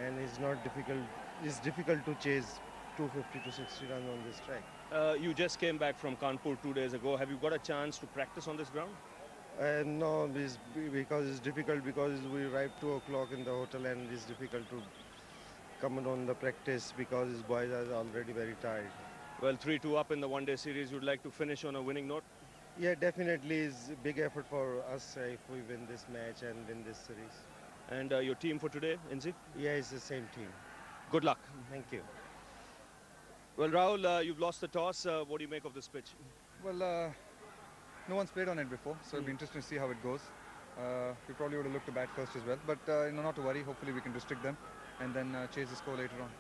and it's not difficult. It's difficult to chase 250 to 60 runs on this track. You just came back from Kanpur 2 days ago. Have you got a chance to practice on this ground? No, because it's difficult because we arrive 2 o'clock in the hotel and it's difficult to come on the practice because his boys are already very tired. Well, 3-2 up in the one-day series. You'd like to finish on a winning note? Yeah, definitely is a big effort for us if we win this match and win this series. And your team for today, Inzi? Yeah, it's the same team. Good luck. Thank you. Well, Rahul, you've lost the toss. What do you make of this pitch? Well, no one's played on it before, so it'll be interesting to see how it goes. We probably would have looked to bat first as well, but not to worry. Hopefully we can restrict them and then chase the score later on.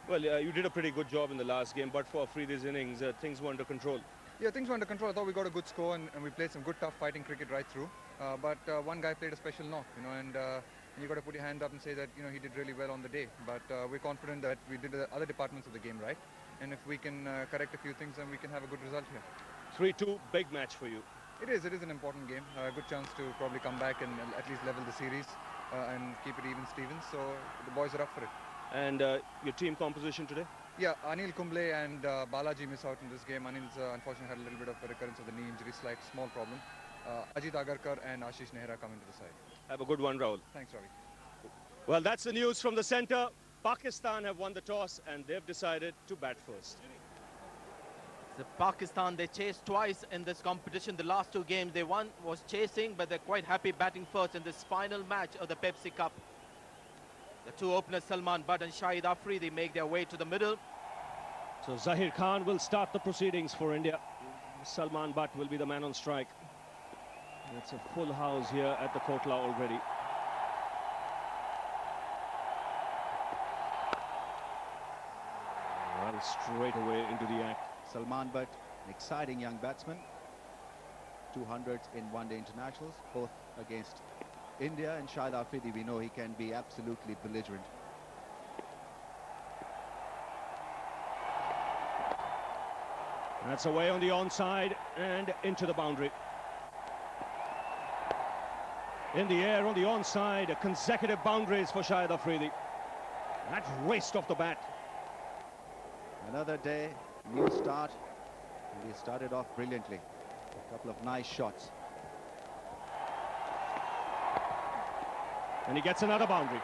Well, you did a pretty good job in the last game, but for Afridi's innings, things were under control. Yeah, things were under control. I thought we got a good score and we played some good, tough fighting cricket right through. But one guy played a special knock, and you got to put your hand up and say that he did really well on the day. But we're confident that we did the other departments of the game right, and if we can correct a few things, then we can have a good result here. 3-2, big match for you. It is an important game. A good chance to probably come back and at least level the series and keep it even Stevens. So the boys are up for it. And your team composition today? Yeah, Anil Kumble and Balaji miss out in this game. Anil's unfortunately had a little bit of a recurrence of the knee injury, slight small problem. Ajit Agarkar and Ashish Nehra come into the side. Have a good one, Rahul. Thanks, Ravi. Well, that's the news from the centre. Pakistan have won the toss and they've decided to bat first. The Pakistan, they chased twice in this competition. The last two games, they won was chasing, but they're quite happy batting first in this final match of the Pepsi Cup. The two openers, Salman Butt and Shahid Afridi, make their way to the middle. So Zahir Khan will start the proceedings for India. Salman Butt will be the man on strike. It's a full house here at the Kotla already. Well, straight away into the act. Salman Butt, an exciting young batsman. 200s in one-day internationals, both against India, and Shahid Afridi, we know he can be absolutely belligerent. That's away on the onside and into the boundary. In the air on the onside, consecutive boundaries for Shahid Afridi. That raced off the bat. Another day, new start, and he started off brilliantly. A couple of nice shots. And he gets another boundary.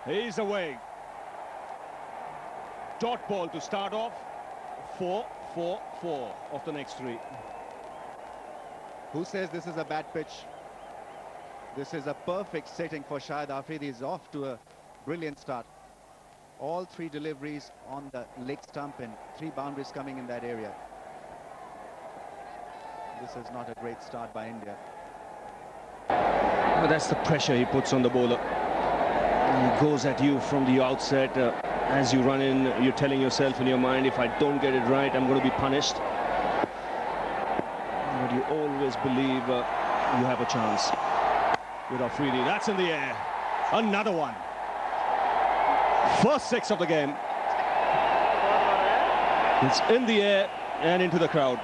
He's away. Dot ball to start off. 4-4-4 of the next three. Who says this is a bad pitch? This is a perfect setting for Shahid Afridi. He's off to a brilliant start. All three deliveries on the leg stump and three boundaries coming in that area. This is not a great start by India. But that's the pressure he puts on the bowler. He goes at you from the outset. As you run in, you're telling yourself in your mind, if I don't get it right, I'm going to be punished. But you always believe you have a chance. With Afridi, that's in the air. Another one. First six of the game. It's in the air and into the crowd.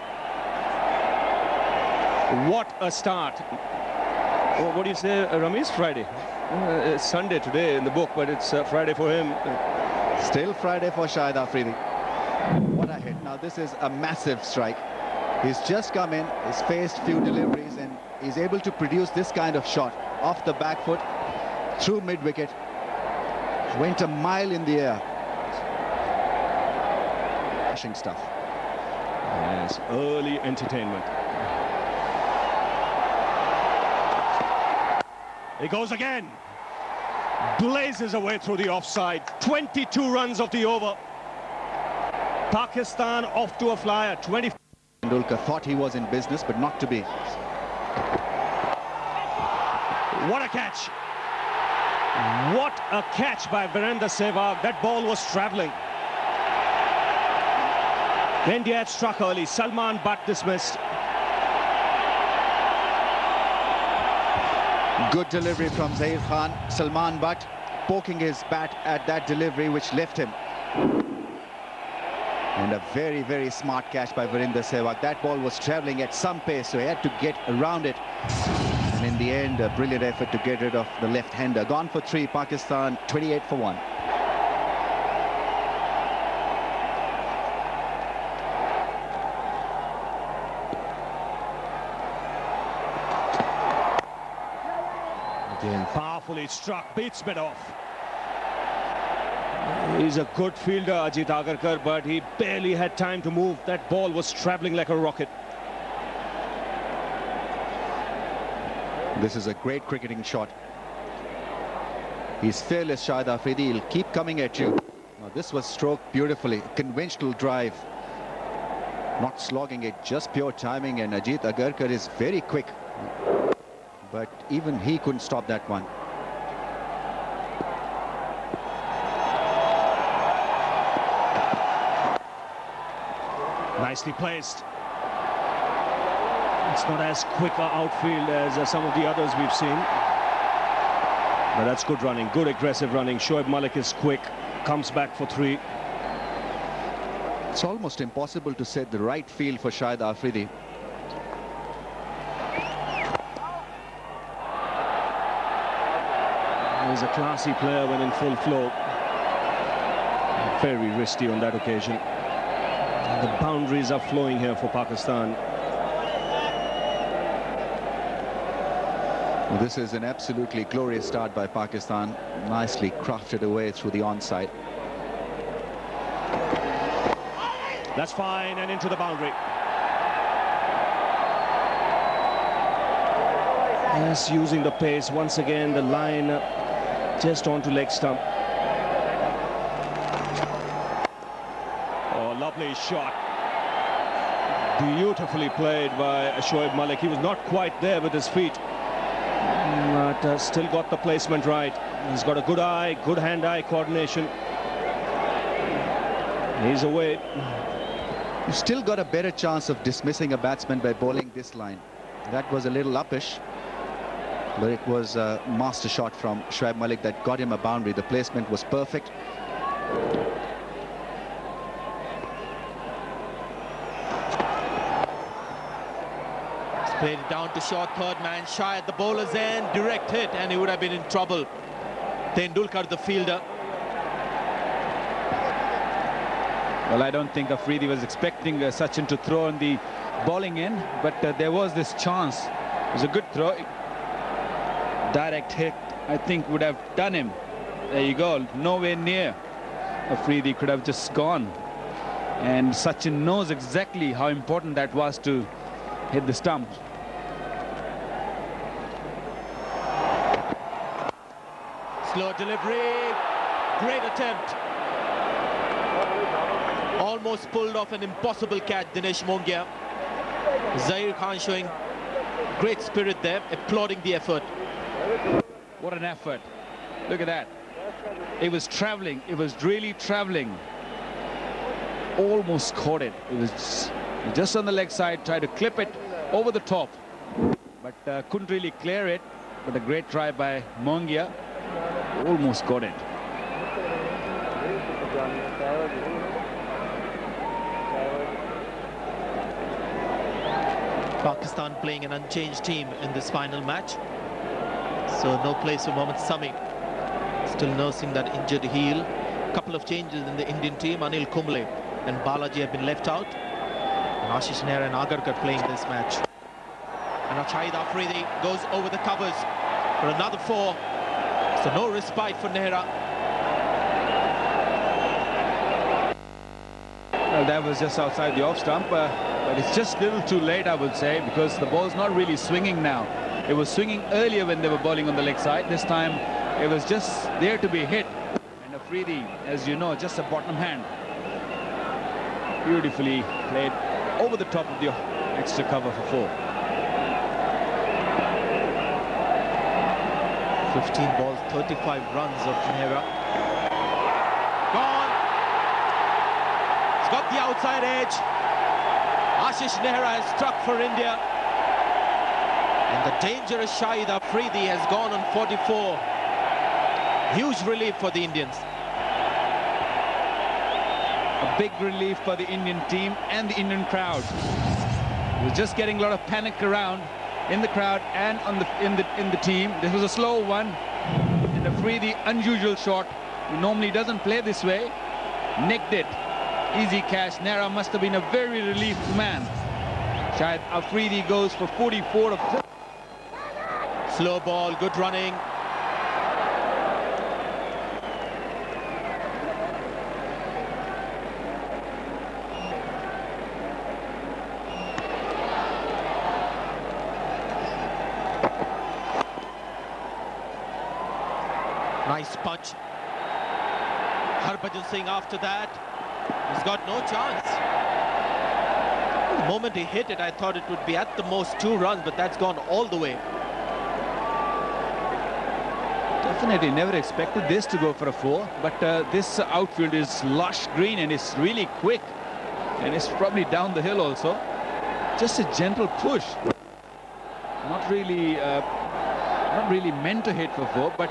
What a start. What do you say, Ramesh? Friday. It's Sunday today in the book, but it's Friday for him. Still Friday for Shahid Afridi. What a hit. Now this is a massive strike. He's just come in, he's faced few deliveries, and he's able to produce this kind of shot off the back foot through mid-wicket. Went a mile in the air. Flashing stuff. Yes, early entertainment. He goes again. Blazes away through the offside. 22 runs of the over. Pakistan off to a flyer. 20. Tendulkar thought he was in business, but not to be. What a catch. What a catch by Virender Sehwag. That ball was travelling. India had struck early. Salman Butt dismissed. Good delivery from Zahir Khan. Salman Butt poking his bat at that delivery, which left him. And a very, very smart catch by Virender Sehwag. That ball was travelling at some pace, so he had to get around it. And in the end, a brilliant effort to get rid of the left-hander. Gone for 3, Pakistan 28 for 1. Again, powerfully struck, beats mid off. He's a good fielder, Ajit Agarkar, but he barely had time to move. That ball was travelling like a rocket. This is a great cricketing shot. He's fearless, Shahid Afridi. He'll keep coming at you. Now, this was stroked beautifully. Conventional drive. Not slogging it, just pure timing. And Ajit Agarkar is very quick. But even he couldn't stop that one. Nicely placed. It's not as quick a outfield as some of the others we've seen. But that's good running, good aggressive running. Shoaib Malik is quick, comes back for 3. It's almost impossible to set the right field for Shahid Afridi. He's a classy player when in full flow. Very risky on that occasion. The boundaries are flowing here for Pakistan. Well, this is an absolutely glorious start by Pakistan. Nicely crafted away through the onside. That's fine, and into the boundary. Yes, using the pace once again, the line just onto leg stump. Oh, lovely shot. Beautifully played by Shoaib Malik. He was not quite there with his feet, but still got the placement right. He's got a good eye, good hand-eye coordination. He's away. You've still got a better chance of dismissing a batsman by bowling this line. That was a little uppish, but it was a master shot from Shoaib Malik that got him a boundary. The placement was perfect. Played it down to short, third man shy at the bowler's end, direct hit, and he would have been in trouble. Tendulkar, the fielder. Well, I don't think Afridi was expecting Sachin to throw on the bowling end, but there was this chance. It was a good throw. Direct hit, I think, would have done him. There you go, nowhere near. Afridi could have just gone. And Sachin knows exactly how important that was to hit the stump. Slow delivery, great attempt. Almost pulled off an impossible catch, Dinesh Mongia. Zahir Khan showing great spirit there, applauding the effort. What an effort. Look at that. It was traveling, it was really traveling. Almost caught it. It was just on the leg side, tried to clip it over the top, but couldn't really clear it. But a great try by Mongia. Almost got it. Pakistan playing an unchanged team in this final match. So no place for Mohammad Sami. Still nursing that injured heel. A couple of changes in the Indian team. Anil Kumble and Balaji have been left out. And Ashish Nehra and Agarkar playing this match. And Shahid Afridi goes over the covers for another 4. So no respite for Nehra. Well, that was just outside the off stump, but it's just a little too late, I would say, because the ball's not really swinging now. It was swinging earlier when they were bowling on the leg side. This time it was just there to be hit. And Afridi, as you know, just a bottom hand. Beautifully played over the top of the extra cover for 4. 15 balls, 35 runs of Nehra. Gone. He's got the outside edge. Ashish Nehra has struck for India. And the dangerous Shahid Afridi has gone on 44. Huge relief for the Indians. A big relief for the Indian team and the Indian crowd. It was just getting a lot of panic around in the crowd and in the in the team. This was a slow one. And Afridi, unusual shot. He normally doesn't play this way. Nicked it. Easy cash. Nera must have been a very relieved man. Shahid Afridi goes for 44 of... Slow ball, good running. Nice punch. Harbhajan Singh after that, he's got no chance. The moment he hit it, I thought it would be at the most 2 runs, but that's gone all the way. Definitely never expected this to go for a 4, but this outfield is lush green and it's really quick, and it's probably down the hill also. Just a gentle push. Not really meant to hit for 4, but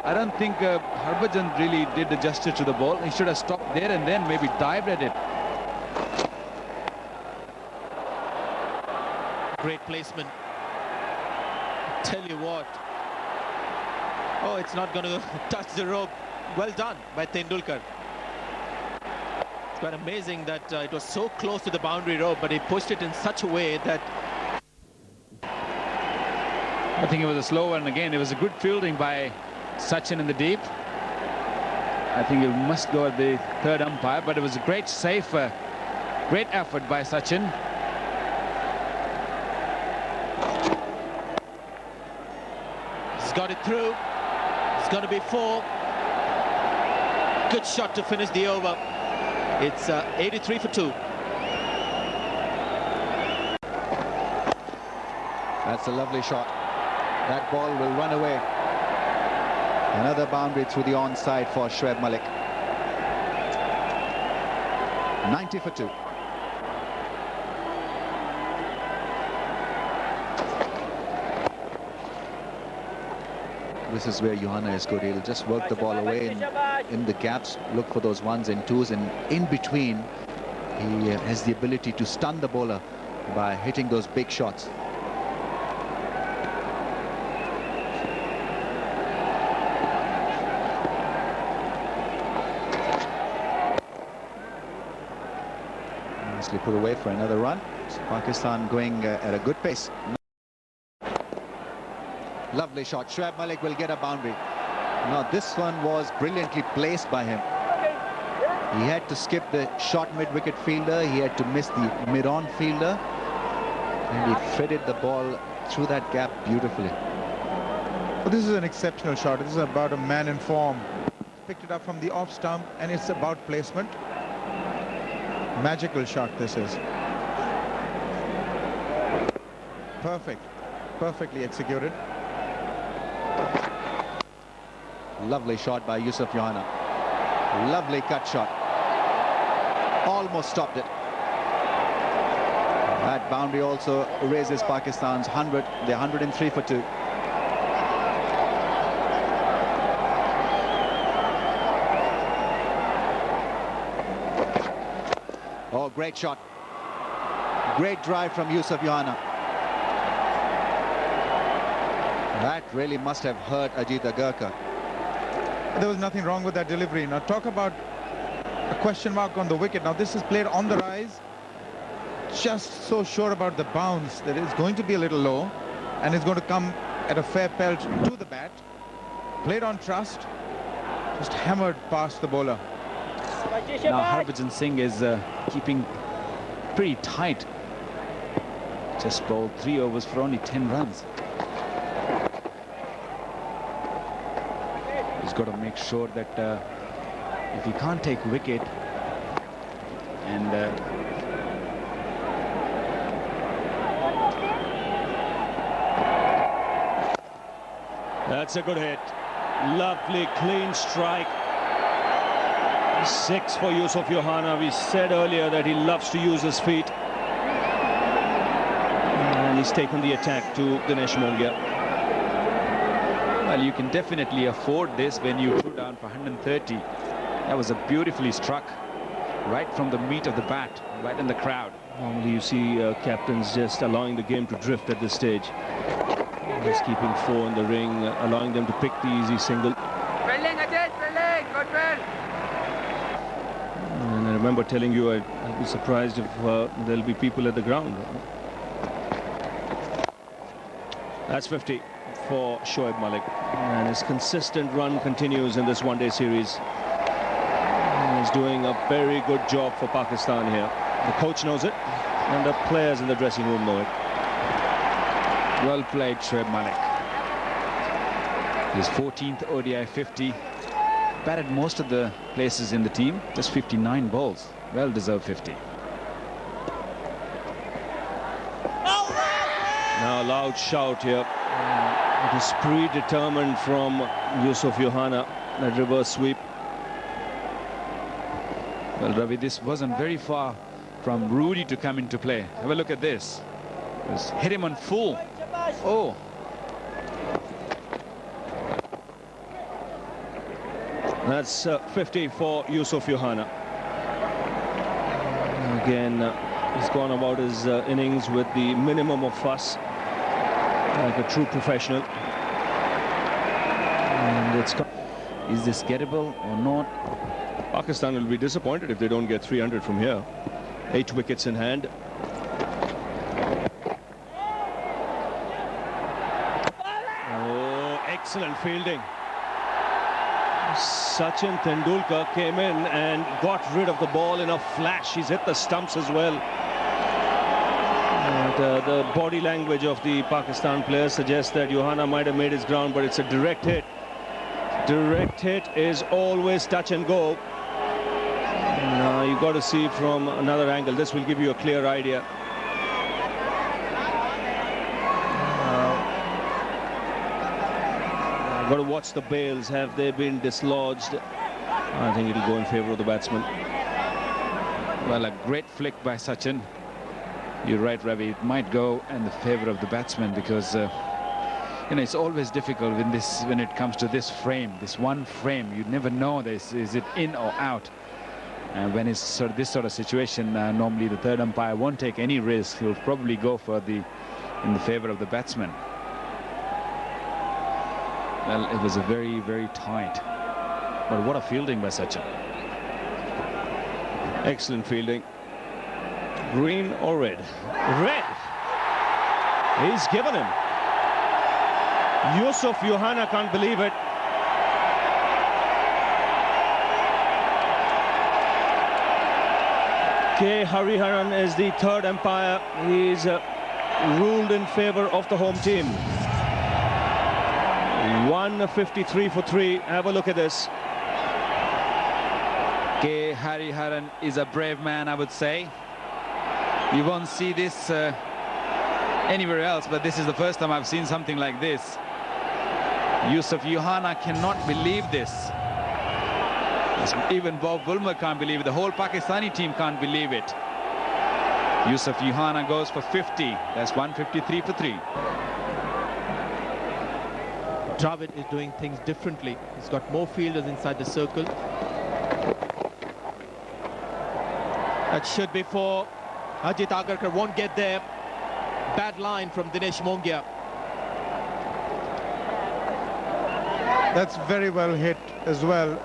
I don't think Harbhajan really did the justice to the ball. He should have stopped there and then maybe dived at it. Great placement. Tell you what. Oh, it's not going to touch the rope. Well done by Tendulkar. It's quite amazing that it was so close to the boundary rope, but he pushed it in such a way that... I think it was a slow one again. It was a good fielding by Sachin in the deep. I think it must go at the 3rd umpire, but it was a great save, great effort by Sachin. He's got it through. It's going to be 4. Good shot to finish the over. It's 83 for 2. That's a lovely shot. That ball will run away. Another boundary through the onside for Shoaib Malik. 90 for 2. This is where Johanna is good. He'll just work the ball away in the gaps, look for those 1s and 2s, and in between he has the ability to stun the bowler by hitting those big shots. Nicely put away for another run. So Pakistan going at a good pace. Lovely shot. Shoaib Malik will get a boundary. Now this one was brilliantly placed by him. He had to skip the short mid-wicket fielder. He had to miss the mid-on fielder. And he threaded the ball through that gap beautifully. Well, this is an exceptional shot. This is about a man in form. Picked it up from the off stump, and it's about placement. Magical shot this is. Perfect. Perfectly executed. Lovely shot by Yusuf Johanna. Lovely cut shot. Almost stopped it. That boundary also raises Pakistan's 100. They're 103 for 2. Oh, great shot. Great drive from Yusuf Johanna. That really must have hurt Ajit Agarkar. There was nothing wrong with that delivery. Now talk about a question mark on the wicket. Now this is played on the rise. Just so sure about the bounce that it's going to be a little low, and it's going to come at a fair pelt to the bat. Played on trust. Just hammered past the bowler. Now Harbhajan Singh is keeping pretty tight. Just bowled 3 overs for only 10 runs. He's got to make sure that if he can't take wicket and that's a good hit. Lovely clean strike. 6 for Yusuf Johanna. We said earlier that he loves to use his feet, and he's taken the attack to Dinesh Mongia. well, you can definitely afford this when you threw down for 130. That was a beautifully struck right from the meat of the bat, right in the crowd. Normally you see captains just allowing the game to drift at this stage. Just keeping 4 in the ring, allowing them to pick the easy single. And I remember telling you I'd be surprised if there'll be people at the ground. That's 50 for Shoaib Malik. And his consistent run continues in this one-day series. He's doing a very good job for Pakistan here. The coach knows it, and the players in the dressing room know it. Well played, Shoaib Malik. His 14th ODI 50. Batted most of the places in the team. Just 59 balls. Well-deserved 50. Now a loud shout here. It is predetermined from Yusuf Yohana, that reverse sweep. Well, Ravi, this wasn't very far from Rudy to come into play. Have a look at this. Just hit him on full. Oh. That's 50 for Yusuf Yohana. Again, he's gone about his innings with the minimum of fuss, like a true professional. And is this gettable or not? Pakistan will be disappointed if they don't get 300 from here. 8 wickets in hand. Oh, excellent fielding. Sachin Tendulkar came in and got rid of the ball in a flash. He's hit the stumps as well. And, the body language of the Pakistan players suggests that Yohana might have made his ground, but it's a direct hit. Direct hit is always touch and go. Now you've got to see from another angle. This will give you a clear idea. Got to watch the bails. Have they been dislodged? I think it'll go in favor of the batsman. Well, a great flick by Sachin. You're right, Ravi. It might go in the favor of the batsman because you know, it's always difficult when it comes to this frame, this one frame. You never know is it in or out. And when it's this sort of situation, normally the third umpire won't take any risk. He'll probably go for in the favor of the batsman. Well, it was a very, very tight. But what a fielding by Sachin. Excellent fielding. Green or red? Red. He's given him. Yusuf Yohana can't believe it. K. Hariharan is the third umpire. He's ruled in favor of the home team. 153 for 3. Have a look at this. K. Hariharan is a brave man, I would say. You won't see this anywhere else, but this is the first time I've seen something like this. Yusuf Yohana cannot believe this. Even Bob Bulmer can't believe it. The whole Pakistani team can't believe it. Yusuf Yohana goes for 50. That's 153 for 3. Dravid is doing things differently. He's got more fielders inside the circle. That should be for Ajit Agarkar. Won't get there. Bad line from Dinesh Mongia. That's very well hit as well.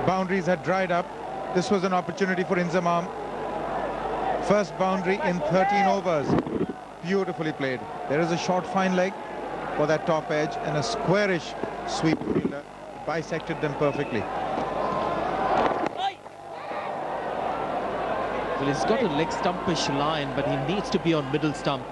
Boundaries had dried up. This was an opportunity for Inzamam. First boundary in 13 overs. Beautifully played. There is a short fine leg for that top edge and a squarish sweep fielder. Bisected them perfectly. Well, he's got a leg stumpish line, but he needs to be on middle stump.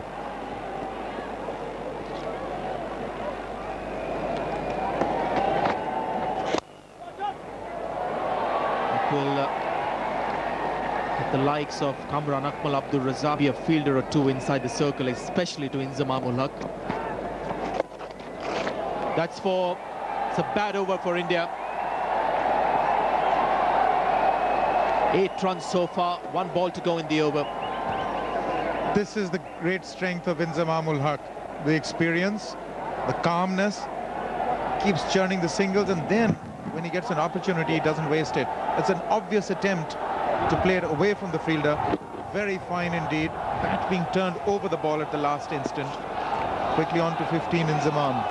The likes of Kamran Akmal Abdul Razak be a fielder or two inside the circle, especially to Inzamam ul Haq. It's a bad over for India. 8 runs so far, 1 ball to go in the over. This is the great strength of Inzamam ul Haq. The experience, the calmness, keeps churning the singles, and then when he gets an opportunity, he doesn't waste it. It's an obvious attempt to play it away from the fielder. Very fine indeed. Bat being turned over the ball at the last instant. Quickly on to 15 in Zamam.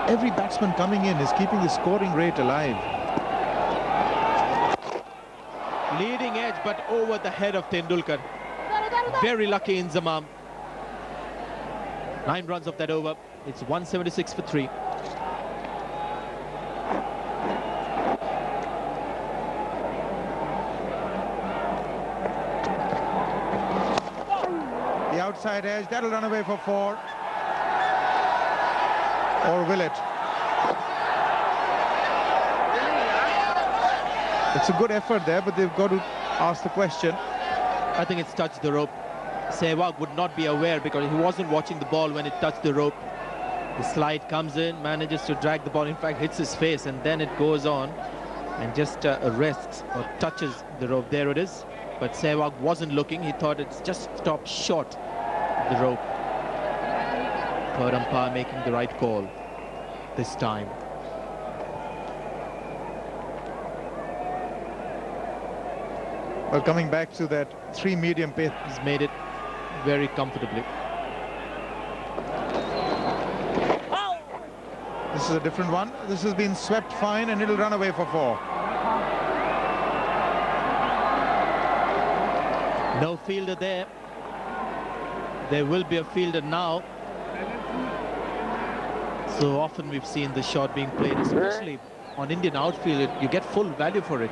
Every batsman coming in is keeping the scoring rate alive. Leading edge, but over the head of Tendulkar. Very lucky in Zamam. 9 runs of that over. It's 176 for 3. The outside edge, that'll run away for 4. Or will it? It's a good effort there, but they've got to ask the question. I think it's touched the rope. Sehwag would not be aware because he wasn't watching the ball when it touched the rope. The slide comes in, manages to drag the ball, in fact hits his face, and then it goes on and just rests or touches the rope. There it is. But Sehwag wasn't looking. He thought it's just stopped short of the rope. Third umpire making the right call this time. Well, coming back to that 3 medium pace. He's made it very comfortably. This is a different one. This has been swept fine and it'll run away for 4. No fielder there. There will be a fielder now. So often we've seen the shot being played, especially on Indian outfield. You get full value for it.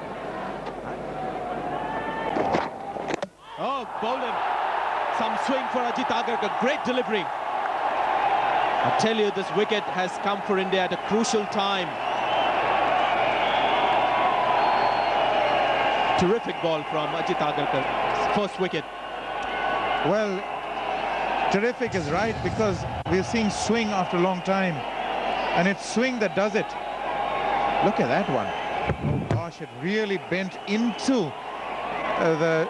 Oh, bowled him. Some swing for Ajit Agarkar. Great delivery. I tell you, this wicket has come for India at a crucial time. Terrific ball from Ajit Agarkar. First wicket. Well, terrific is right, because we're seeing swing after a long time. And it's swing that does it. Look at that one. Oh gosh, it really bent into the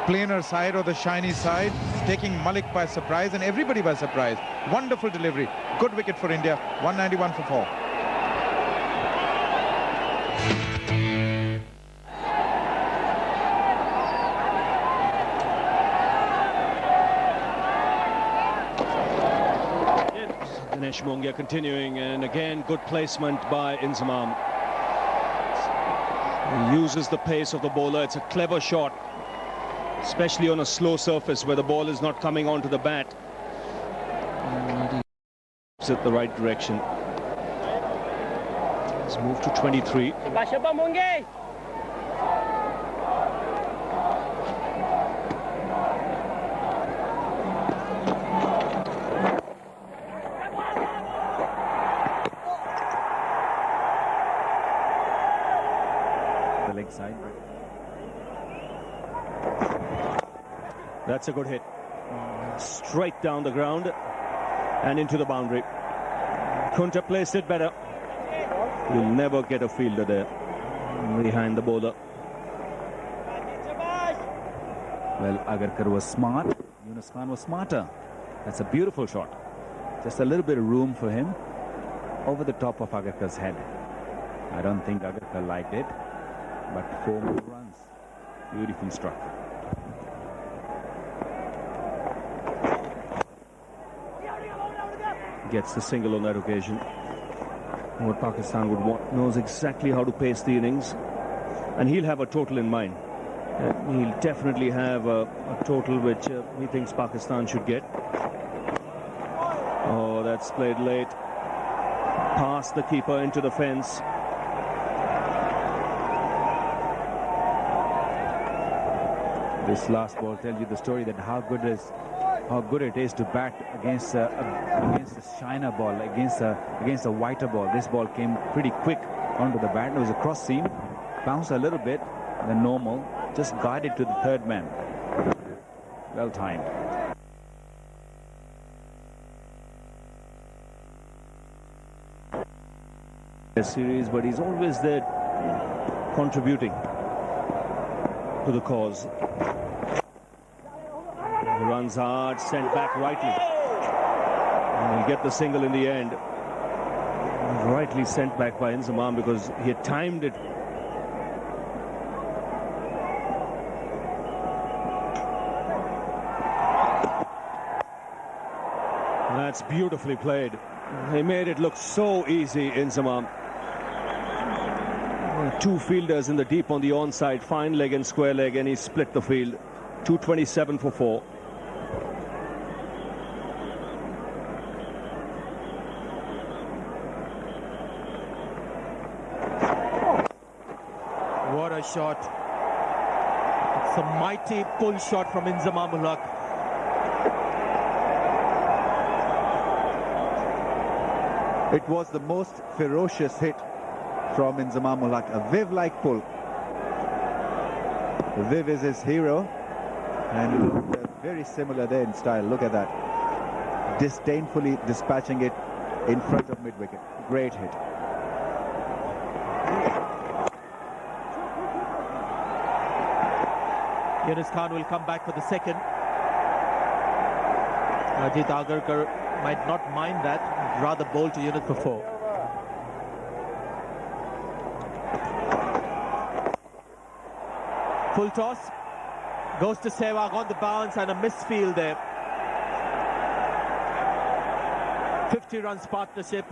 plainer side or the shiny side, taking Malik by surprise and everybody by surprise. Wonderful delivery. Good wicket for India. 191 for 4. Dinesh Mongia continuing, and again good placement by Inzamam. He uses the pace of the bowler. It's a clever shot, especially on a slow surface where the ball is not coming onto the bat. And he moves it the right direction. He's moved to 23. The leg side. That's a good hit. Straight down the ground and into the boundary. Couldn't have placed it better. You'll never get a fielder there behind the bowler. Well, Agarkar was smart. Yunus Khan was smarter. That's a beautiful shot. Just a little bit of room for him over the top of Agarkar's head. I don't think Agarkar liked it, but 4 more runs. Beautifully struck. Gets the single on that occasion. What Pakistan would want, knows exactly how to pace the innings, and he'll have a total in mind. He'll definitely have a total which he thinks Pakistan should get. Oh, that's played late. Past the keeper into the fence. This last ball tells you the story that how good it is to bat against a shiner ball, against a whiter ball. This ball came pretty quick onto the bat. It was a cross seam, bounced a little bit than normal, just guided to the third man. Well timed. Series, but he's always there contributing to the cause. He runs hard, sent back rightly. And he'll get the single in the end. Rightly sent back by Inzamam because he had timed it. That's beautifully played. He made it look so easy, Inzamam. Two fielders in the deep on the onside, fine leg and square leg, and he split the field. 227 for 4. What a shot. It's a mighty pull shot from Inzamam ul Haq. It was the most ferocious hit from Inzamam ul Haq, a Viv-like pull. Viv is his hero, and they're very similar there in style. Look at that. Disdainfully dispatching it in front of mid-wicket. Great hit. Yunus Khan will come back for the second. Ajit Agarkar might not mind that, rather bowl to Yunus for 4. Full toss, goes to Sehwag on the bounce and a misfield there. 50 runs partnership.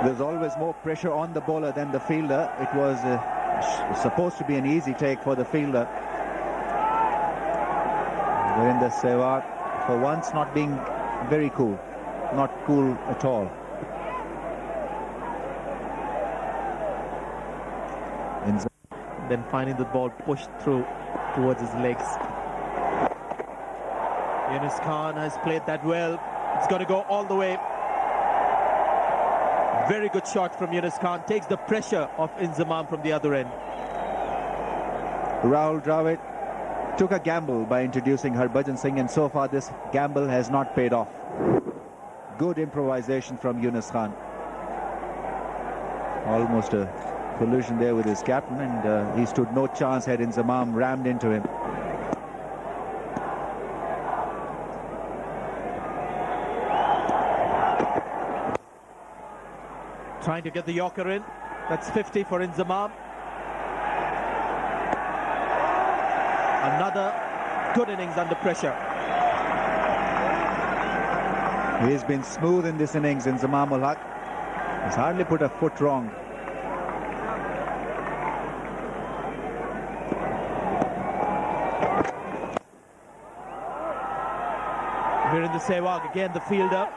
There's always more pressure on the bowler than the fielder. It was supposed to be an easy take for the fielder. Virender Sehwag, for once, not being very cool. Not cool at all. Then finding the ball pushed through towards his legs. Yunus Khan has played that well. It's got to go all the way. Very good shot from Yunus Khan. Takes the pressure off Inzamam from the other end. Rahul Dravid took a gamble by introducing Harbhajan Singh, and so far this gamble has not paid off. Good improvisation from Yunus Khan. Almost a collision there with his captain, and he stood no chance had Inzamam rammed into him. Trying to get the Yorker in. That's 50 for Inzamam. Another good innings under pressure. He's been smooth in this innings, Inzamam ul Haq. He's hardly put a foot wrong. Virender Sehwag again, the fielder.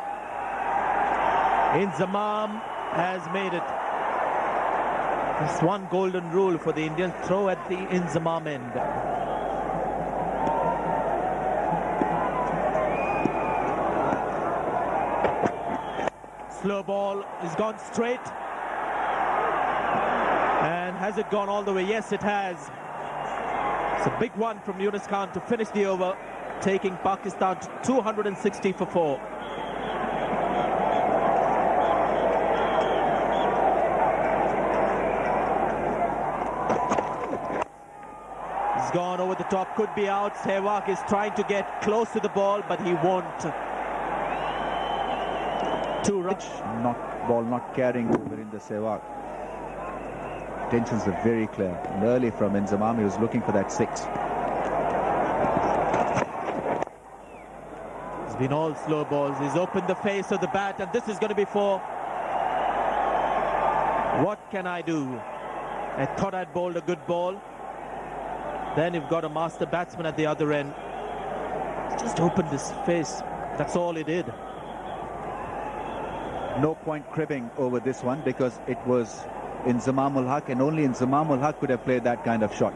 Inzamam has made it. There's one golden rule for the Indians: throw at the Inzamam end. Slow ball has gone straight. And has it gone all the way? Yes, it has. It's a big one from Yunus Khan to finish the over, taking Pakistan to 260 for 4. He's gone over the top, could be out. Sehwag is trying to get close to the ball, but he won't. 2 runs. Ball not carrying Virender Sehwag. Intentions are very clear. And early from Inzamam, he was looking for that 6. It's been all slow balls. He's opened the face of the bat, and this is going to be 4. What can I do? I thought I'd bowled a good ball. Then you've got a master batsman at the other end. Just opened his face. That's all he did. No point cribbing over this one, because it was Inzamam ul Haq, and only Inzamam ul Haq could have played that kind of shot.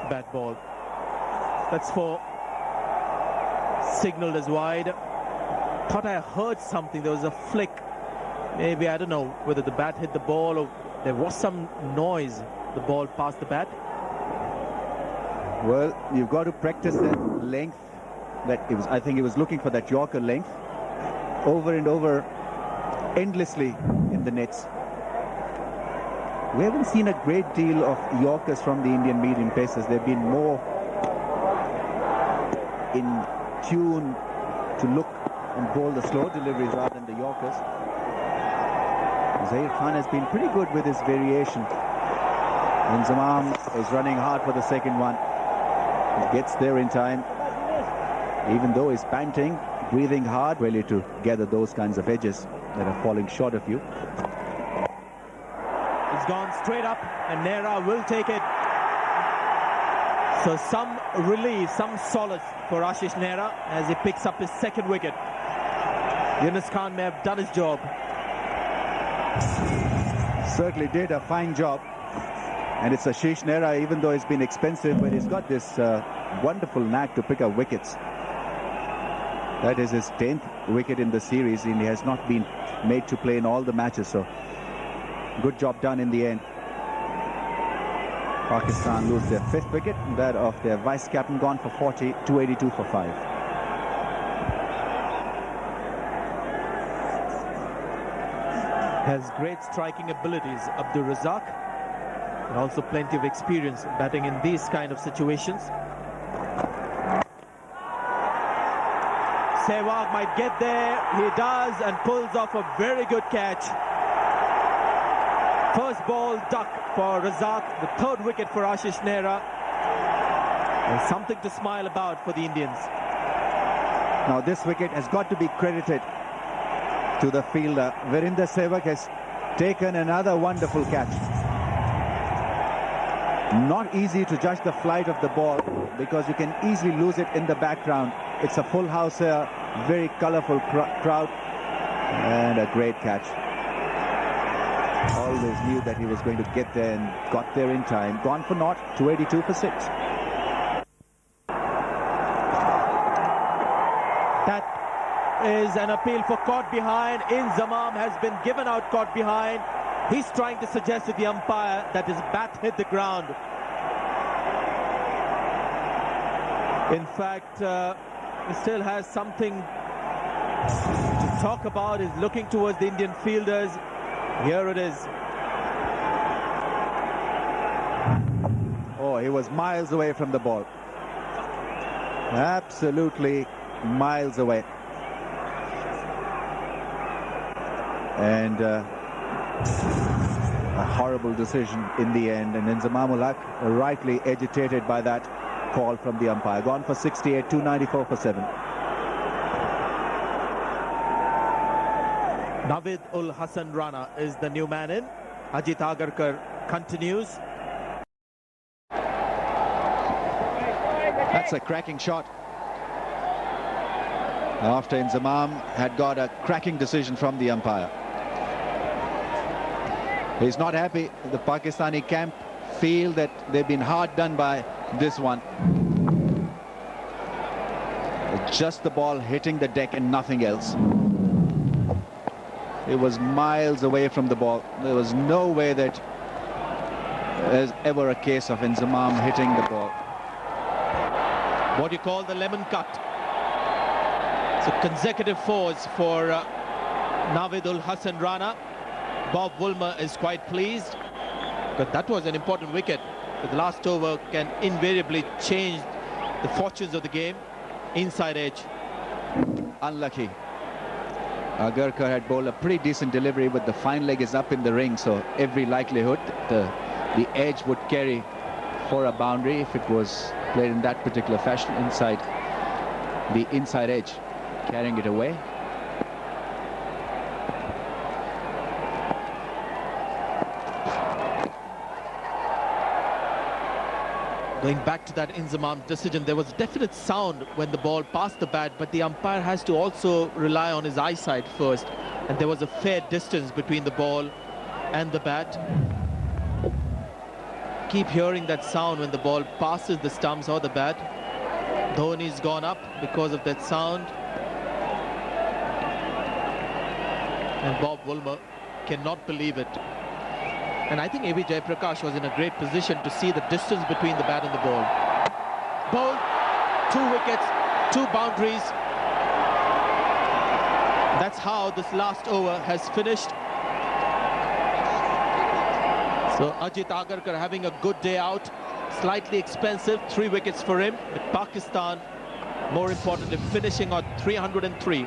Bad ball. That's 4. Signaled as wide. Thought I heard something. There was a flick. Maybe, I don't know whether the bat hit the ball or there was some noise. The ball passed the bat. Well, you've got to practice that length. I think he was looking for that Yorker length over and over, endlessly in the nets. We haven't seen a great deal of Yorkers from the Indian medium pacers. They've been more in tune to look and bowl the slow deliveries rather than the Yorkers. Zahir Khan has been pretty good with his variation. Inzamam is running hard for the second one. He gets there in time. Even though he's panting, breathing hard, really to gather those kinds of edges that are falling short of you. He's gone straight up and Nehra will take it. So some relief, some solace for Ashish Nehra as he picks up his second wicket. Yunus Khan may have done his job. Certainly did a fine job. And it's Ashish Nehra, even though he's been expensive, but he's got this wonderful knack to pick up wickets. That is his 10th wicket in the series, and he has not been made to play in all the matches. So good job done in the end. Pakistan lose their 5th wicket, that of their vice-captain gone for 40, 282 for 5. Has great striking abilities, Abdur Razak, and also plenty of experience batting in these kind of situations. Sehwag might get there, he does, and pulls off a very good catch. First ball duck for Razak, the 3rd wicket for Ashish Nehra. And something to smile about for the Indians. Now this wicket has got to be credited to the fielder. Virender Sehwag has taken another wonderful catch. Not easy to judge the flight of the ball because you can easily lose it in the background. It's a full house here, very colourful crowd, and a great catch. Always knew that he was going to get there and got there in time. Gone for naught, 282 for 6. That is an appeal for caught behind. Inzamam has been given out caught behind. He's trying to suggest to the umpire that his bat hit the ground. In fact, he still has something to talk about. He's looking towards the Indian fielders. Here it is. Oh, he was miles away from the ball. Absolutely miles away. And a horrible decision in the end. And Inzamam ul Haq rightly agitated by that call from the umpire. Gone for 68, 294 for 7. Navid ul Hasan Rana is the new man in. Ajit Agarkar continues. That's a cracking shot. After Inzamam had got a cracking decision from the umpire. He's not happy. The Pakistani camp feel that they've been hard done by this one. Just the ball hitting the deck and nothing else. It was miles away from the ball. There was no way that there's ever a case of Inzamam hitting the ball. What you call the lemon cut. So consecutive fours for Navid ul Hasan Rana. Bob Woolmer is quite pleased, but that was an important wicket. The last over can invariably change the fortunes of the game. Inside edge. Unlucky. Agarkar had bowled a pretty decent delivery, but the fine leg is up in the ring, so every likelihood the edge would carry for a boundary if it was played in that particular fashion. Inside the inside edge, carrying it away. Going back to that Inzamam decision, there was definite sound when the ball passed the bat, but the umpire has to also rely on his eyesight first. And there was a fair distance between the ball and the bat. Keep hearing that sound when the ball passes the stumps or the bat. Dhoni's gone up because of that sound. And Bob Woolmer cannot believe it. And I think A.B. Jayaprakash was in a great position to see the distance between the bat and the ball. Bowled, 2 wickets, 2 boundaries. That's how this last over has finished. So Ajit Agarkar having a good day out. Slightly expensive, 3 wickets for him. But Pakistan, more importantly, finishing on 303.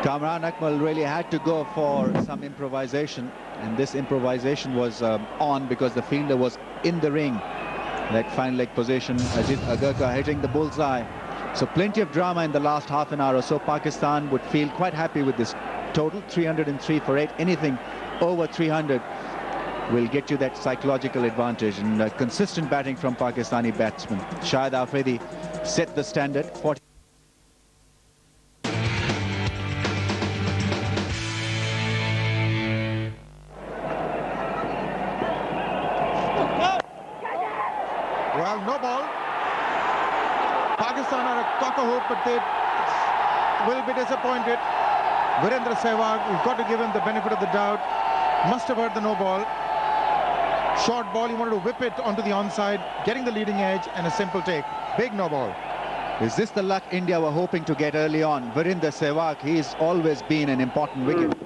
Kamran Akmal really had to go for some improvisation, and this improvisation was on because the fielder was in the ring. That fine leg position, Ajit Agarkar hitting the bullseye. So plenty of drama in the last half an hour or so. Pakistan would feel quite happy with this total, 303 for 8. Anything over 300 will get you that psychological advantage, and consistent batting from Pakistani batsmen. Shahid Afridi set the standard. 40. Well, no ball. Pakistan are a cock-a-hoop, but they will be disappointed. Virendra Sehwag, we've got to give him the benefit of the doubt. Must have heard the no ball. Short ball, he wanted to whip it onto the onside, getting the leading edge, and a simple take. Big no ball. Is this the luck India were hoping to get early on? Virendra Sehwag, he's always been an important wicket.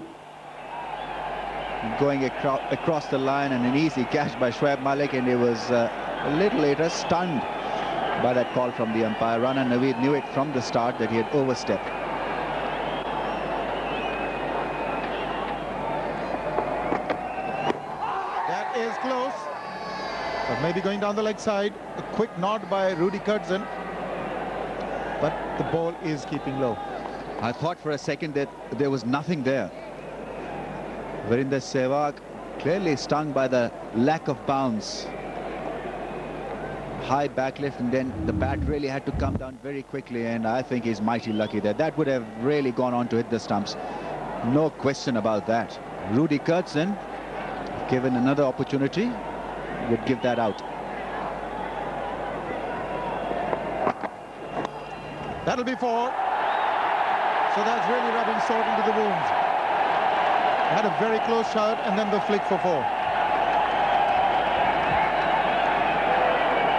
Going across the line, and an easy catch by Shoaib Malik, and he was a little later stunned by that call from the umpire. Rana Naveed knew it from the start that he had overstepped. That is close, but maybe going down the leg side. A quick nod by Rudy Kurtzen, but the ball is keeping low. I thought for a second that there was nothing there. Virendra Sehwag clearly stung by the lack of bounce. High backlift, and then the bat really had to come down very quickly, and I think he's mighty lucky there. That would have really gone on to hit the stumps. No question about that. Rudy Kurtzen, given another opportunity, would give that out. That'll be 4. So that's really rubbing salt into the wounds. Had a very close shot, and then the flick for 4.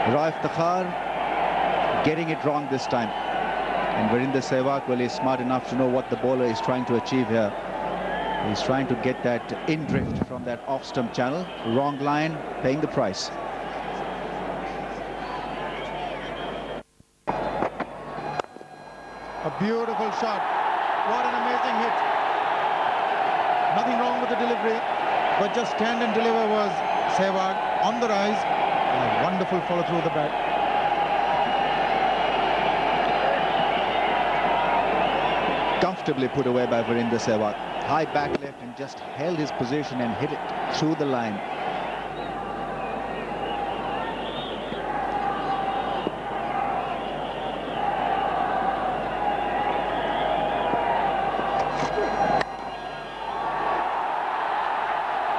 Raif Takhar getting it wrong this time. And Virendra Sehwag, well, is smart enough to know what the bowler is trying to achieve here. He's trying to get that in drift from that off-stump channel. Wrong line, paying the price. A beautiful shot. What an amazing hit. Nothing wrong with the delivery, but just stand and deliver was Sehwag on the rise. And a wonderful follow through the bat. Comfortably put away by Virendra Sehwag. High back left, and just held his position and hit it through the line.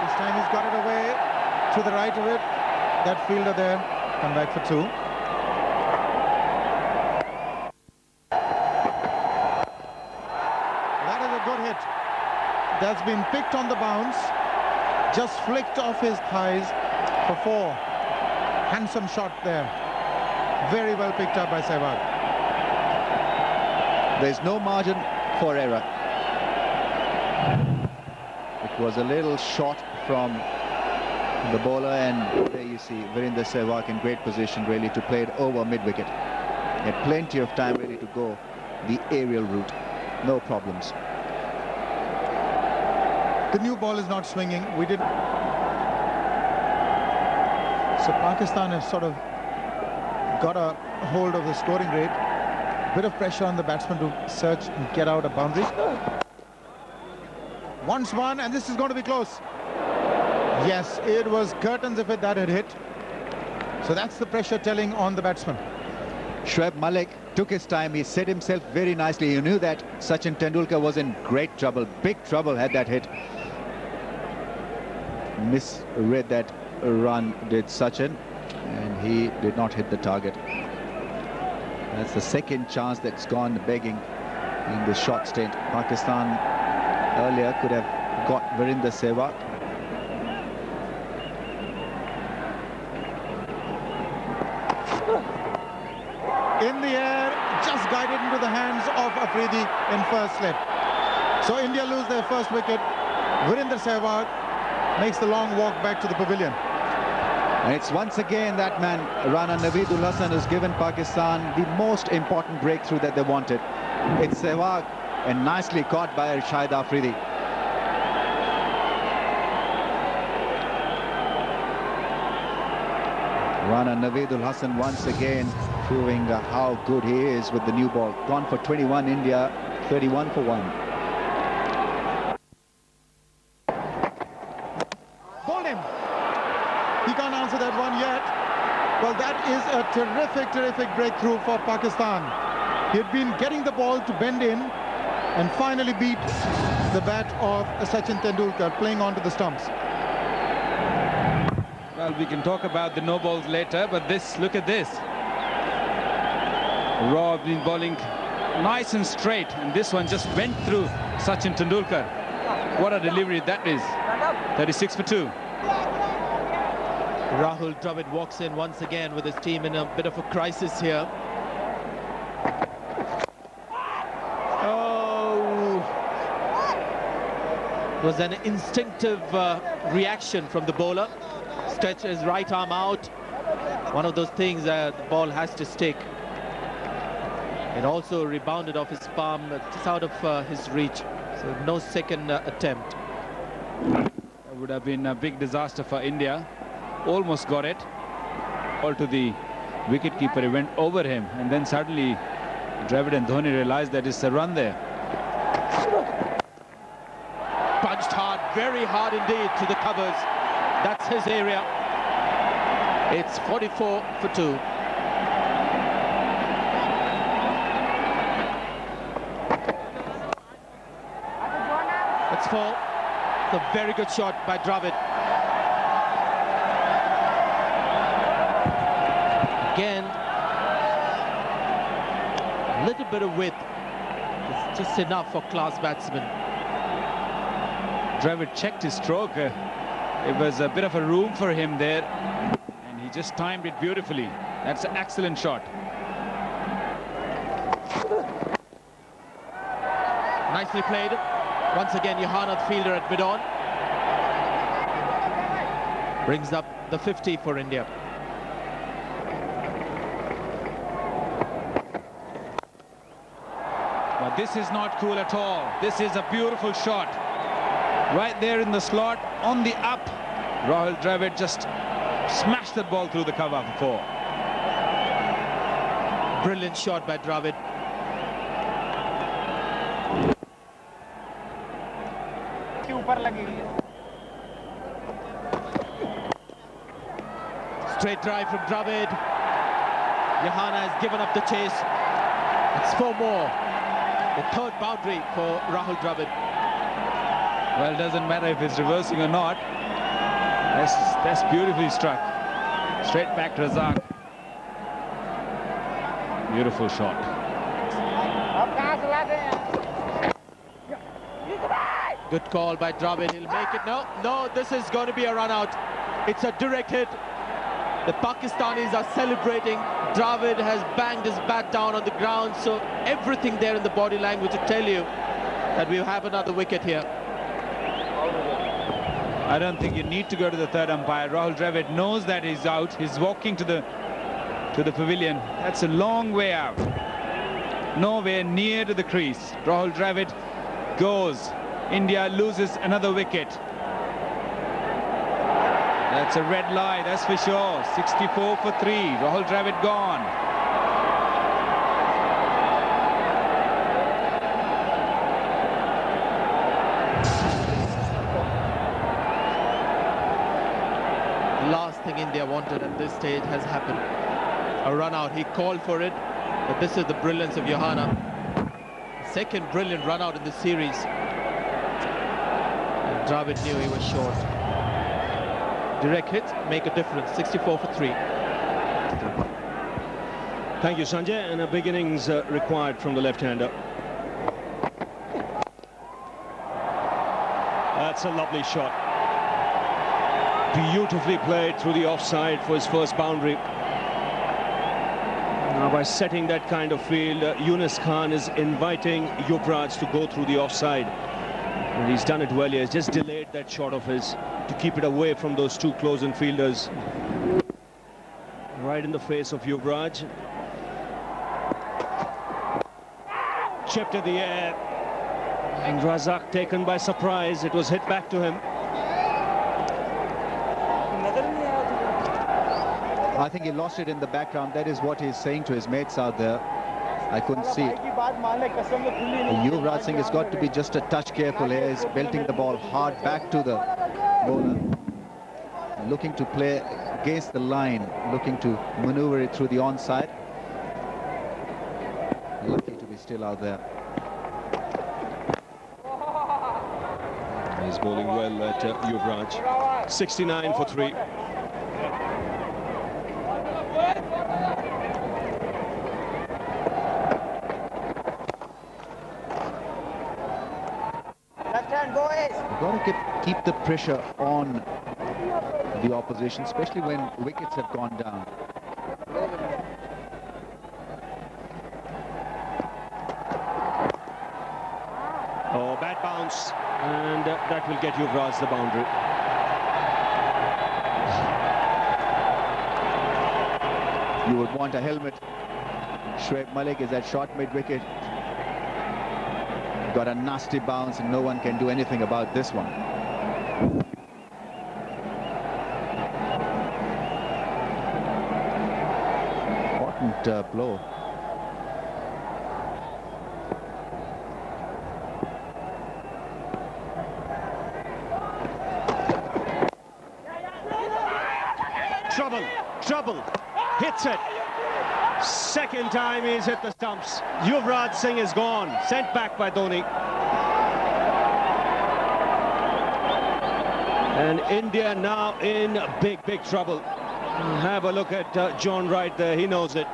This time he's got it away to the right of it. That fielder there, come back for 2. That is a good hit. That's been picked on the bounce, just flicked off his thighs for 4. Handsome shot there. Very well picked up by Sehwag. There's no margin for error. It was a little short from the bowler, and there you see Virendra Sehwag in great position really to play it over mid-wicket. He had plenty of time really to go the aerial route. No problems. The new ball is not swinging. We did. So Pakistan have sort of got a hold of the scoring rate. Bit of pressure on the batsman to search and get out a boundary. Once one, and this is going to be close. Yes, it was curtains if that had hit. So that's the pressure telling on the batsman. Shoaib Malik took his time. He set himself very nicely. He knew that Sachin Tendulkar was in great trouble, big trouble had that hit. Misread that run, did Sachin, and he did not hit the target. That's the second chance that's gone begging in the short stint. Pakistan earlier could have got Virendra Sehwag. In the air, just guided into the hands of Afridi in first slip. So India lose their first wicket. Virendra Sehwag makes the long walk back to the pavilion. And it's once again that man, Rana Naveedul Hasan, has given Pakistan the most important breakthrough that they wanted. It's Sehwag and nicely caught by Shahid Afridi. Rana Naveedul Hassan once again proving how good he is with the new ball. Gone for 21, India 31 for 1. Bowled him. He can't answer that one yet. Well, that is a terrific breakthrough for Pakistan. He had been getting the ball to bend in and finally beat the bat of Sachin Tendulkar playing onto the stumps. Well, we can talk about the no balls later, but this, look at this. Raw been bowling nice and straight, and this one just went through Sachin Tendulkar. What a delivery that is. 36 for 2. Rahul Dravid walks in once again with his team in a bit of a crisis here. Oh! It was an instinctive reaction from the bowler. Stretch his right arm out. One of those things the ball has to stick. It also rebounded off his palm, just out of his reach. So no second attempt. That would have been a big disaster for India. Almost got it. All to the wicketkeeper. He went over him, and then suddenly Dravid and Dhoni realized that it's a run there. Punched hard, very hard indeed to the covers. That's his area. It's 44 for 2. It's 4. It's a very good shot by Dravid. Again, a little bit of width. It's just enough for class batsmen. Dravid checked his stroke. It was a bit of a room for him there, and he just timed it beautifully. That's an excellent shot. Nicely played. Once again, Johanna, the fielder at mid-on. Brings up the 50 for India. But this is not cool at all. This is a beautiful shot. Right there in the slot, on the up. Rahul Dravid just smashed that ball through the cover for 4. Brilliant shot by Dravid. Straight drive from Dravid. Johanna has given up the chase. It's 4 more. The 3rd boundary for Rahul Dravid. Well, it doesn't matter if it's reversing or not. That's beautifully struck. Straight back to Razak. Beautiful shot. Good call by Dravid. He'll make it. No, this is going to be a run out. It's a direct hit. The Pakistanis are celebrating. Dravid has banged his bat down on the ground. So everything there in the body language to tell you that we'll have another wicket here. I don't think you need to go to the 3rd umpire. Rahul Dravid knows that he's out. He's walking to the pavilion. That's a long way out. Nowhere near to the crease. Rahul Dravid goes. India loses another wicket. That's a red lie, that's for sure. 64 for 3. Rahul Dravid gone. Last thing India wanted at this stage has happened. A run out. He called for it, but this is the brilliance of Johanna. Second brilliant run out in the series. And Dravid knew he was short. Direct hits make a difference. 64 for 3. Thank you, Sanjay. And a big innings required from the left-hander. That's a lovely shot. Beautifully played through the offside for his first boundary. Now, by setting that kind of field, Yunus Khan is inviting Yuvraj to go through the offside. And he's done it well. He has just delayed that shot of his to keep it away from those 2 close-in fielders. Right in the face of Yuvraj. Chipped in the air. And Razak taken by surprise. It was hit back to him. I think he lost it in the background. That is what he's saying to his mates out there. I couldn't see it. Yuvraj Singh has got to be just a touch careful here. He's belting the ball hard back to the bowler. Looking to play against the line, looking to maneuver it through the onside. Lucky to be still out there. He's bowling well at Yuvraj. 69 for 3. You've got to keep the pressure on the opposition, especially when wickets have gone down. Oh, bad bounce, and that will get Yuvraj the boundary. You would want a helmet. Shoaib Malik is at short mid-wicket. Got a nasty bounce and no one can do anything about this one. Important blow. Trouble, hits it. Second time he's hit the stumps. Yuvraj Singh is gone, sent back by Dhoni. And India now in big trouble. Have a look at John Wright there, he knows it.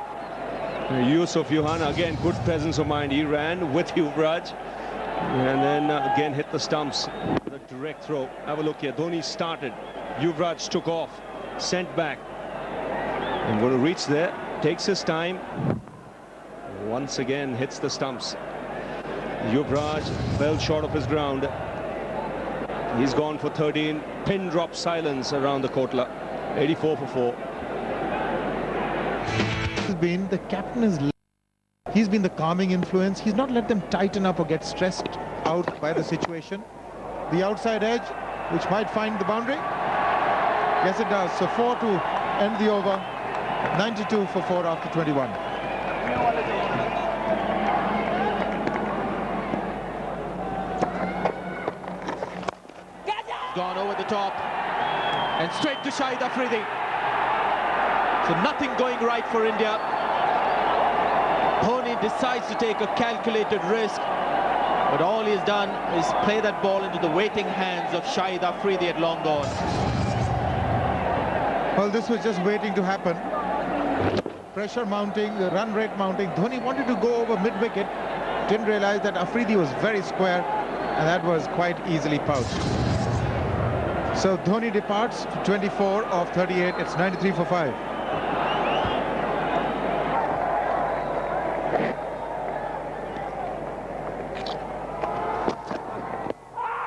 Yusuf Yuhana, again, good presence of mind. He ran with Yuvraj and then again hit the stumps. The direct throw. Have a look here. Dhoni started. Yuvraj took off, sent back. I'm going to reach there. Takes his time. Once again hits the stumps. Yuvraj fell short of his ground. He's gone for 13. Pin drop silence around the Kotla. 84 for 4. The captain he's been the calming influence. He's not let them tighten up or get stressed out by the situation. The outside edge, which might find the boundary. Yes, it does. So 4 to end the over. 92 for 4 after 21. Gone over the top and straight to Shahid Afridi. So nothing going right for India. Dhoni decides to take a calculated risk, but all he's done is play that ball into the waiting hands of Shahid Afridi at long gone. Well, this was just waiting to happen. Pressure mounting, the run rate mounting. Dhoni wanted to go over mid-wicket, didn't realize that Afridi was very square, and that was quite easily pouched. So Dhoni departs for 24 of 38. It's 93 for 5.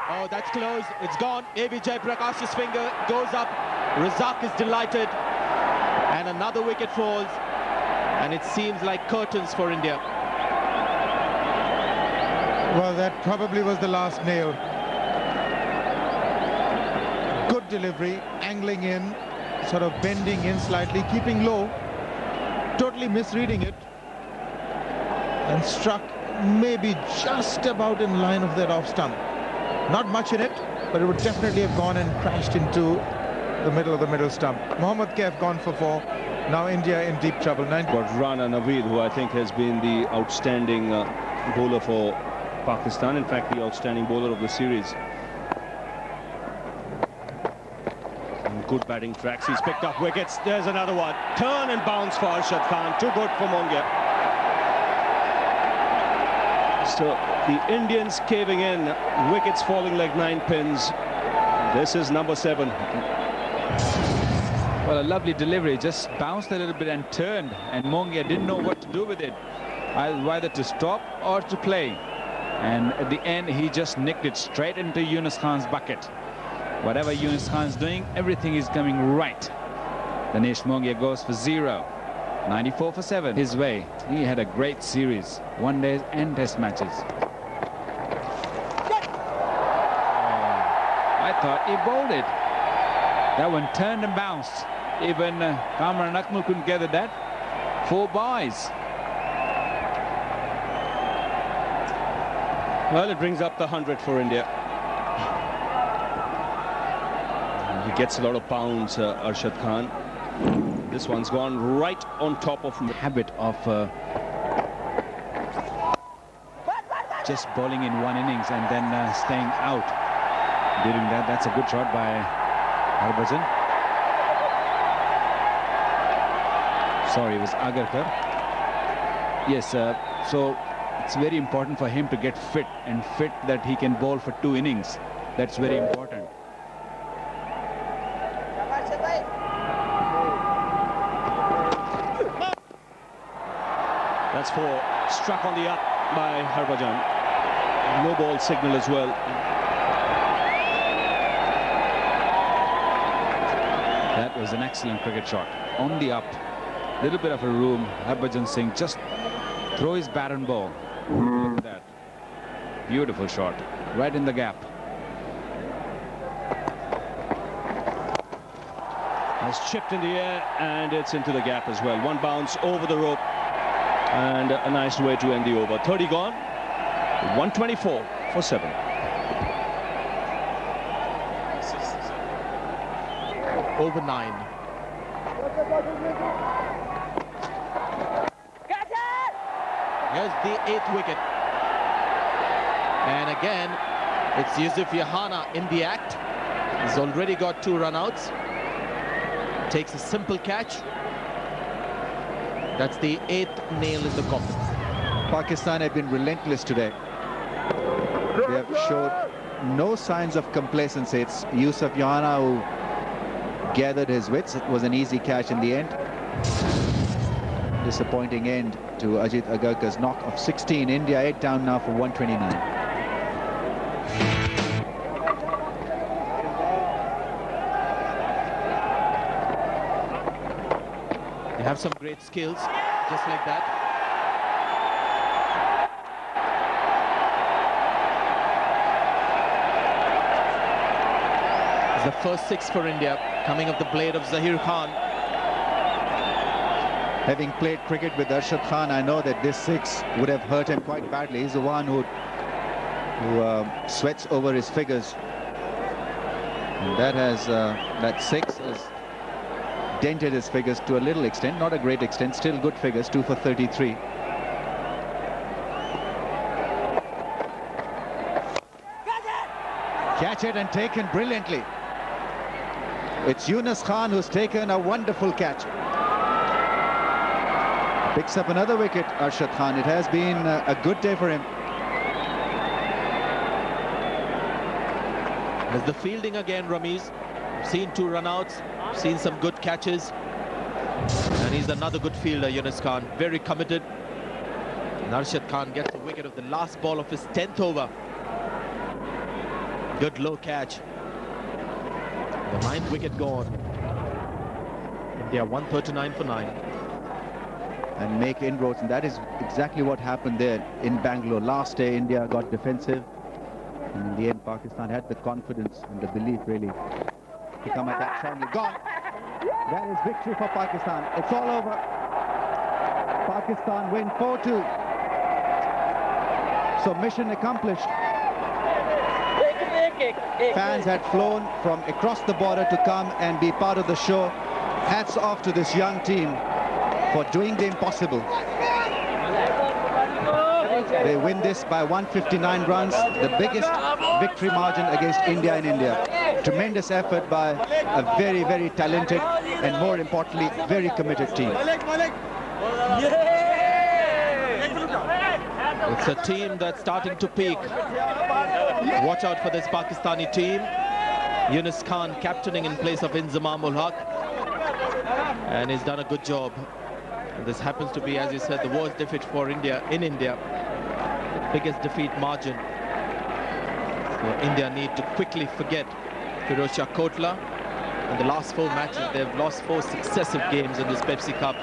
Oh, that's close. It's gone. A.B. Jayaprakash's finger goes up. Razak is delighted. And another wicket falls. And it seems like curtains for India. Well, that probably was the last nail. Good delivery, angling in, sort of bending in slightly, keeping low, totally misreading it, and struck maybe just about in line of that off stump. Not much in it, but it would definitely have gone and crashed into the middle of the middle stump. Mohammad Kaif gone for 4. Now India in deep trouble. Got Rana Naveed, who I think has been the outstanding bowler for Pakistan. In fact, the outstanding bowler of the series. And good batting tracks. He's picked up wickets. There's another one. Turn and bounce for Arshad Khan. Too good for Mongia. So the Indians caving in. Wickets falling like 9 pins. This is number 7. Well, a lovely delivery, just bounced a little bit and turned, and Mongia didn't know what to do with it, either to stop or to play. And at the end, he just nicked it straight into Yunus Khan's bucket. Whatever Yunus Khan's doing, everything is coming right. Dinesh Mongia goes for 0. 94 for 7 his way. He had a great series, one-days and test matches. I thought he bowled it. That one turned and bounced. Even Kamran Akmal couldn't gather that. 4 byes. Well, it brings up the 100 for India. He gets a lot of bounce, Arshad Khan. This one's gone right on top of the Habit of just bowling in one innings and then staying out during that. That's a good shot by Harbhajan. Sorry, it was Agarkar. Yes, so it's very important for him to get fit, and fit that he can bowl for 2 innings. That's very important. That's 4. Struck on the up by Harbhajan. No ball signal as well. That was an excellent cricket shot. On the up, little bit of a room. Harbhajan Singh just throw his bat and ball. Look at that. Beautiful shot. Right in the gap. Has chipped in the air and it's into the gap as well. One bounce over the rope and a nice way to end the over. 30 gone. 124 for 7. Over 9. Here's the 8th wicket. And again, it's Yusuf Yahana in the act. He's already got 2 run-outs. Takes a simple catch. That's the 8th nail in the coffin. Pakistan have been relentless today. They have showed no signs of complacency. It's Yusuf Yahana who gathered his wits. It was an easy catch in the end. Disappointing end to Ajit Agarkar's knock of 16. India 8 down now for 129. They have some great skills, just like that. It's the first 6 for India, coming off the blade of Zahir Khan. Having played cricket with Arshad Khan, I know that this 6 would have hurt him quite badly. He's the one who sweats over his figures. And that 6 has dented his figures to a little extent, not a great extent, still good figures, 2 for 33. Catch it and taken brilliantly. It's Yunus Khan who's taken a wonderful catch. Picks up another wicket, Arshad Khan. It has been a good day for him. There's the fielding again, Ramiz. Seen 2 run-outs, seen some good catches. And he's another good fielder, Yunus Khan. Very committed. And Arshad Khan gets the wicket of the last ball of his 10th over. Good low catch. The 9th wicket gone. India 139 for 9. And make inroads, and that is exactly what happened there in Bangalore. Last day, India got defensive, and in the end, Pakistan had the confidence and the belief, really, to come at that strongly. Gone. That is victory for Pakistan. It's all over. Pakistan win 4-2. So mission accomplished. Fans had flown from across the border to come and be part of the show. Hats off to this young team for doing the impossible. They win this by 159 runs, the biggest victory margin against India in India. Tremendous effort by a very, very talented and, more importantly, very committed team. It's a team that's starting to peak. Watch out for this Pakistani team. Yunus Khan captaining in place of Inzamam ul Haq. And he's done a good job. And this happens to be, as you said, the worst defeat for India in India. The biggest defeat margin. So India need to quickly forget Firoz Shah Kotla. In the last 4 matches, they've lost 4 successive games in this Pepsi Cup.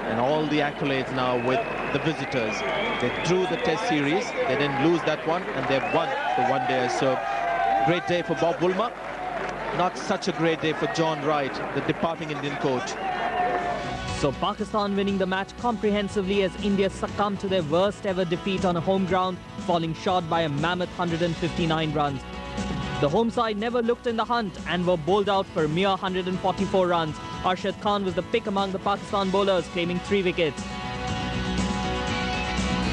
And all the accolades now with the visitors. They drew the test series, they didn't lose that one, and they've won the one day. So Great day for Bob Woolmer. Not such a great day for John Wright, the departing Indian coach. So Pakistan winning the match comprehensively as India succumbed to their worst ever defeat on a home ground, falling short by a mammoth 159 runs. The home side never looked in the hunt and were bowled out for a mere 144 runs. Arshad Khan was the pick among the Pakistan bowlers, claiming 3 wickets.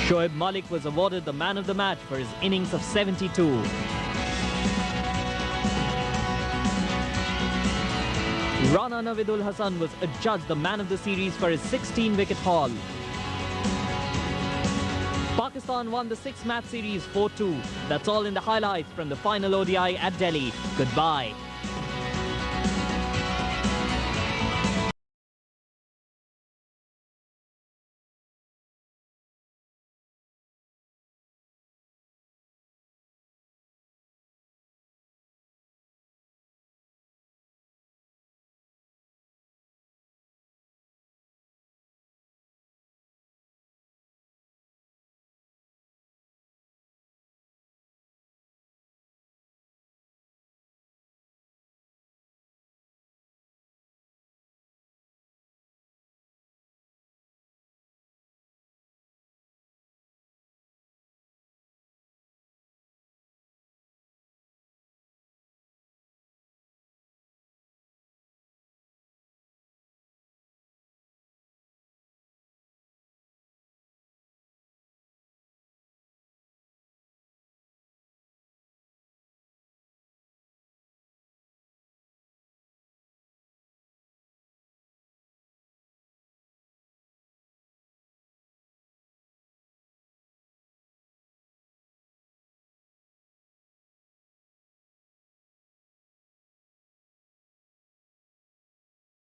Shoaib Malik was awarded the man of the match for his innings of 72. Rana Navidul Hassan was adjudged the man of the series for his 16-wicket haul. Pakistan won the 6-match series 4-2. That's all in the highlights from the final ODI at Delhi. Goodbye.